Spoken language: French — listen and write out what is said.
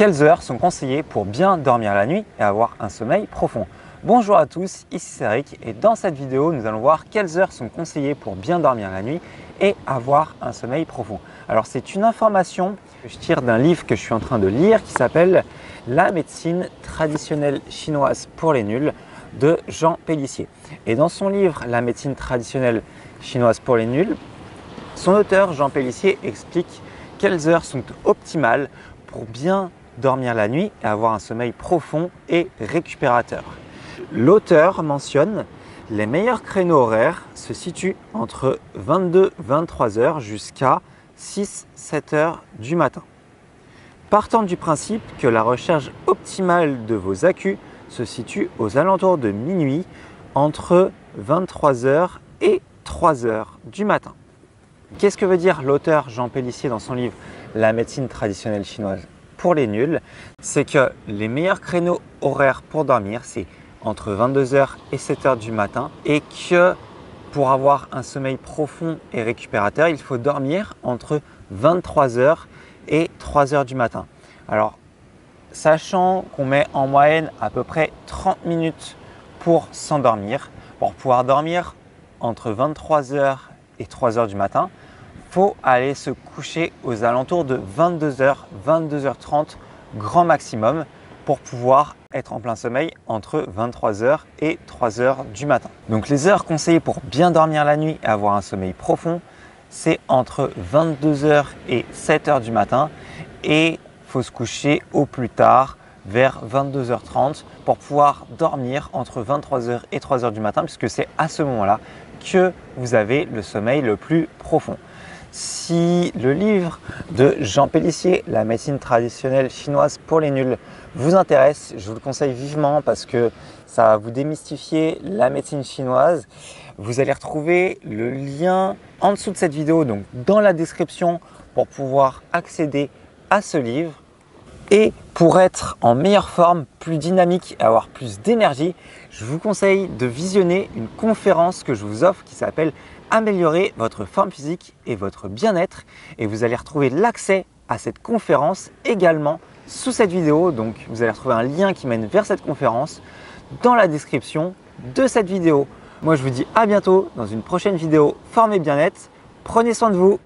Quelles heures sont conseillées pour bien dormir la nuit et avoir un sommeil profond? Bonjour à tous, ici c'est Eric et dans cette vidéo, nous allons voir quelles heures sont conseillées pour bien dormir la nuit et avoir un sommeil profond. Alors c'est une information que je tire d'un livre que je suis en train de lire qui s'appelle La médecine traditionnelle chinoise pour les nuls de Jean Pellissier. Et dans son livre La médecine traditionnelle chinoise pour les nuls, son auteur Jean Pellissier explique quelles heures sont optimales pour bien dormir la nuit et avoir un sommeil profond et récupérateur. L'auteur mentionne les meilleurs créneaux horaires se situent entre 22-23 heures jusqu'à 6-7 heures du matin. Partant du principe que la recharge optimale de vos accus se situe aux alentours de minuit entre 23 heures et 3 heures du matin. Qu'est-ce que veut dire l'auteur Jean Pellissier dans son livre La médecine traditionnelle chinoise pour les nuls? C'est que les meilleurs créneaux horaires pour dormir, c'est entre 22 heures et 7 heures du matin et que pour avoir un sommeil profond et récupérateur, il faut dormir entre 23 heures et 3 heures du matin. Alors, sachant qu'on met en moyenne à peu près 30 minutes pour s'endormir, pour pouvoir dormir entre 23 heures et 3 heures du matin, il faut aller se coucher aux alentours de 22 heures, 22h30 grand maximum pour pouvoir être en plein sommeil entre 23 heures et 3 heures du matin. Donc les heures conseillées pour bien dormir la nuit et avoir un sommeil profond, c'est entre 22 heures et 7 heures du matin et il faut se coucher au plus tard vers 22h30 pour pouvoir dormir entre 23 heures et 3 heures du matin puisque c'est à ce moment-là que vous avez le sommeil le plus profond. Si le livre de Jean Pellissier, La médecine traditionnelle chinoise pour les nuls, vous intéresse, je vous le conseille vivement parce que ça va vous démystifier la médecine chinoise. Vous allez retrouver le lien en dessous de cette vidéo, donc dans la description, pour pouvoir accéder à ce livre. Et pour être en meilleure forme, plus dynamique et avoir plus d'énergie, je vous conseille de visionner une conférence que je vous offre qui s'appelle Améliorer votre forme physique et votre bien-être. Et vous allez retrouver l'accès à cette conférence également sous cette vidéo. Donc vous allez retrouver un lien qui mène vers cette conférence dans la description de cette vidéo. Moi je vous dis à bientôt dans une prochaine vidéo Forme et Bien-être. Prenez soin de vous.